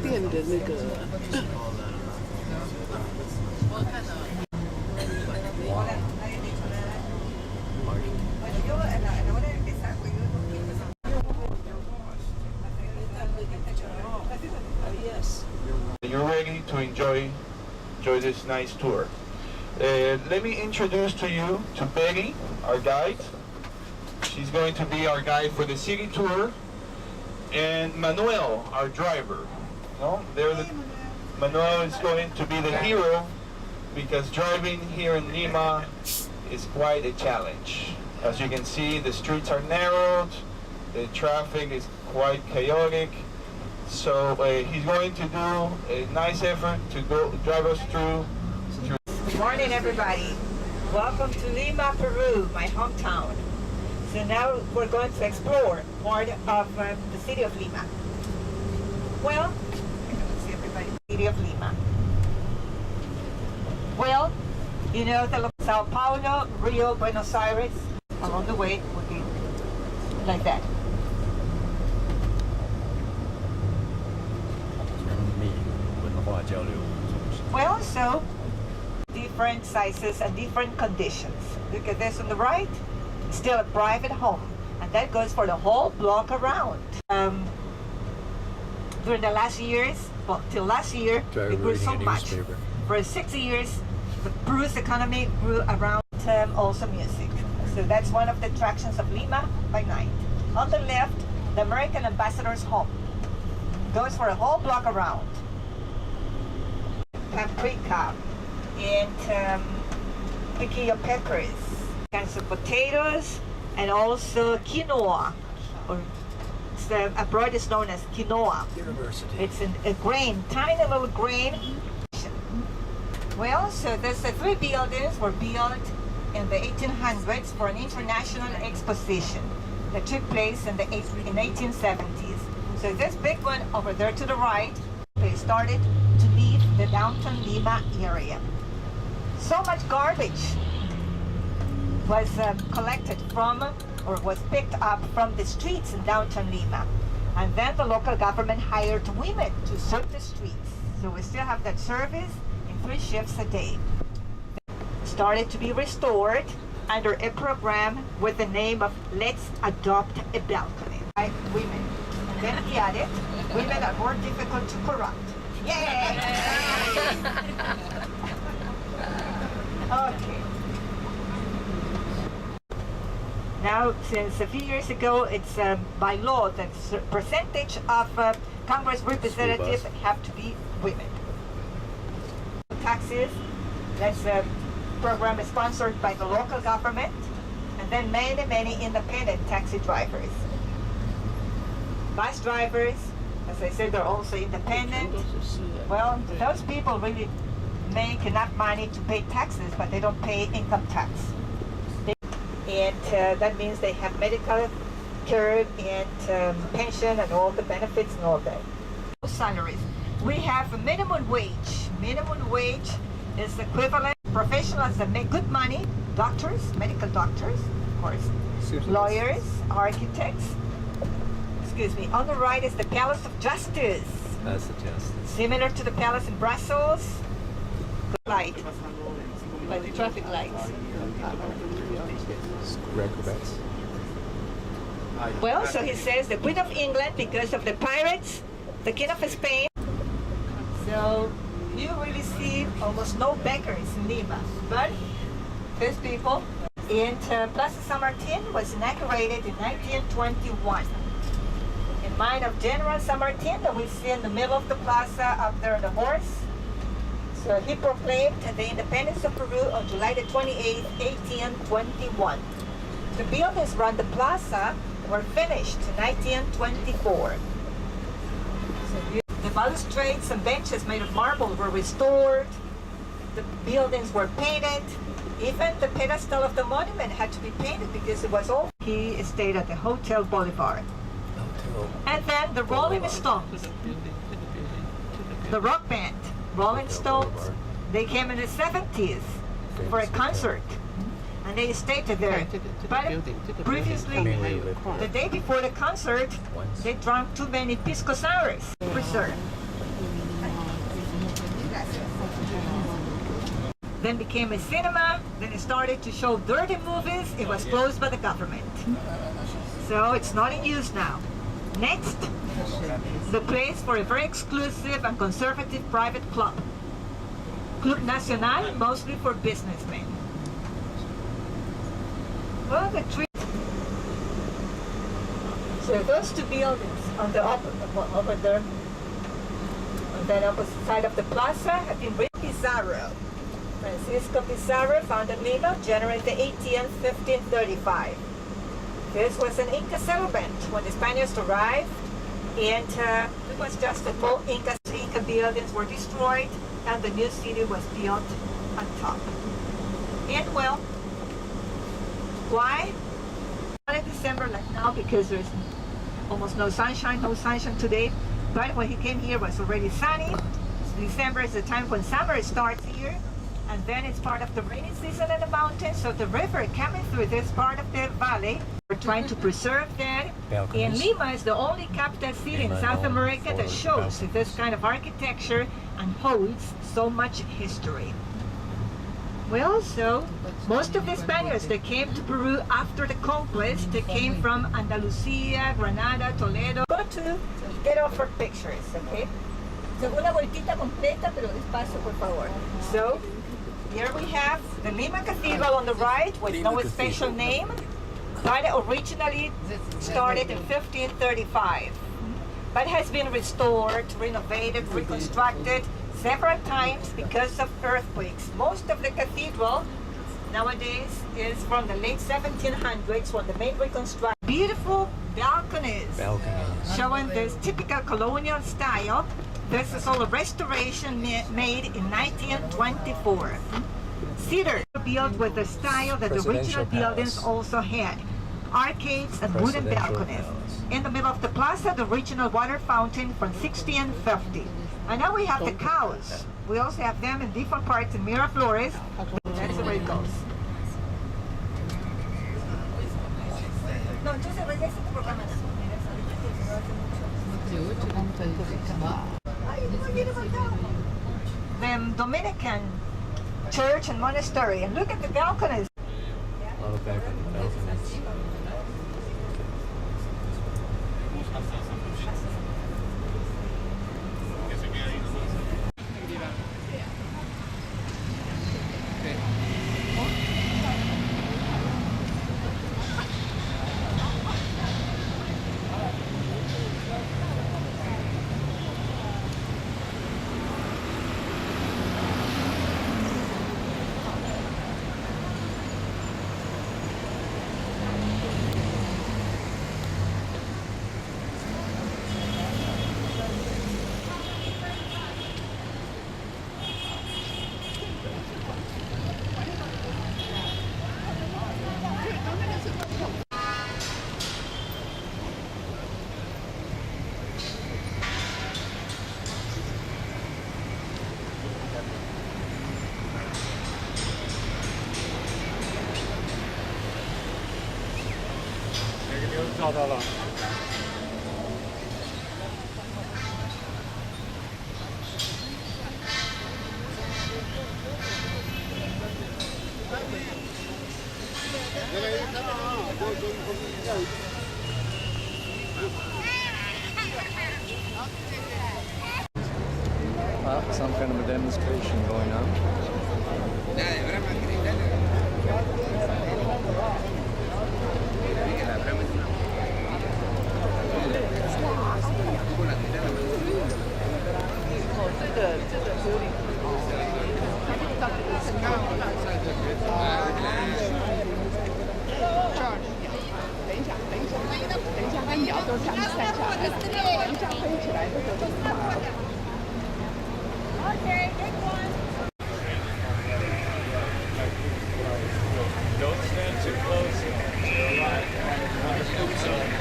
店的那个。You're ready to enjoy this nice tour. Let me introduce to you to Betty, our guide. She's going to be our guide for the city tour, and Manuel, our driver. No, Manuel is going to be the hero because driving here in Lima is quite a challenge. As you can see, the streets are narrowed, the traffic is quite chaotic. So he's going to do a nice effort to drive us through. Good morning, everybody. Welcome to Lima, Peru, my hometown. So now we're going to explore part of the city of Lima. Well, see everybody, city of Lima. Well, you know, the Sao Paulo, Rio, Buenos Aires, along the way would be like that. Well, so different sizes and different conditions. Look at this on the right, still a private home, and that goes for the whole block around. During the last years, well, till last year, it grew so much. For 60 years, the Peru's economy grew around also music. So that's one of the attractions of Lima by night. On the left, the American ambassador's home. Goes for a whole block around. Paprika and piquillo peppers, kinds of potatoes, and also quinoa, or abroad it's known as quinoa. It's a grain, tiny little grain. Well, so these three buildings were built in the 1800s for an international exposition that took place in the 1870s. So this big one over there to the right, they started to leave the downtown Lima area. So much garbage was collected from, or was picked up from the streets in downtown Lima. And then the local government hired women to sweep the streets. So we still have that service in 3 shifts a day. Started to be restored under a program with the name of Let's Adopt a Balcony by women. And then he added, women are more difficult to corrupt. Yay! Okay. Now, since a few years ago, it's by law that a percentage of Congress representatives have to be women. Taxis, that's a program sponsored by the local government, and then many independent taxi drivers. Bus drivers, as I said, they're also independent. Well, those people really make enough money to pay taxes, but they don't pay income tax. And that means they have medical care and pension and all the benefits and all that. Salaries. We have a minimum wage. Minimum wage is equivalent professionals that make good money, doctors, medical doctors, of course, lawyers, architects. Excuse me. On the right is the Palace of Justice. That's the justice. Similar to the palace in Brussels. The light, like the traffic lights. Well, so he says the Queen of England because of the pirates, the King of Spain. So you really see almost no beggars in Lima, but these people. And Plaza San Martin was inaugurated in 1921. In mind of General San Martin that we see in the middle of the plaza up there on the horse. So he proclaimed the independence of Peru on July the 28th, 1821. The buildings around the plaza were finished in 1924. So the balustrades and benches made of marble were restored. The buildings were painted. Even the pedestal of the monument had to be painted because it was old. He stayed at the Hotel Bolivar. And then the Rolling Stones, the rock band, Rolling Stones, they came in the 70s for a concert. and they stayed there. But previously, the day before the concert, they drank too many pisco sours. Preserved. Then became a cinema, then it started to show dirty movies. It was closed by the government. So it's not in use now. Next, the place for a very exclusive and conservative private club. Club Nacional, mostly for businessmen. Well, the tree. So those two buildings on the over there, on that opposite side of the plaza, have been rebuilt. Pizarro. Francisco Pizarro founded Lima January the 18th, 1535. This was an Inca settlement when the Spaniards arrived, and it was just the full Inca buildings were destroyed, and the new city was built on top. And well, why? Not in December like now, because there's almost no sunshine today. But when he came here, it was already sunny. December is the time when summer starts here, and then it's part of the rainy season in the mountains. So the river coming through this part of the valley, we're trying to preserve that. And Lima is the only capital city in South America that shows this kind of architecture and holds so much history. Well, so most of the Spaniards that came to Peru after the conquest, they came from Andalusia, Granada, Toledo. Go to get off for pictures, okay? So una vueltita completa, pero despacio, por favor. So here we have the Lima Cathedral on the right with no special name, but originally started in 1535, but has been restored, renovated, reconstructed several times because of earthquakes. Most of the cathedral nowadays is from the late 1700s when the main reconstruction. Beautiful balconies showing this typical colonial style. This is all a restoration made in 1924. Cedar built with the style that the original buildings also had. Arcades and wooden balconies. In the middle of the plaza, the original water fountain from 1650. And now we have the cows. We also have them in different parts in Miraflores. That's the way it goes. The Dominican church and monastery, and look at the balconies. A lot of balconies. Some kind of a demonstration going on. Okay, good one. Don't stand too close to your right.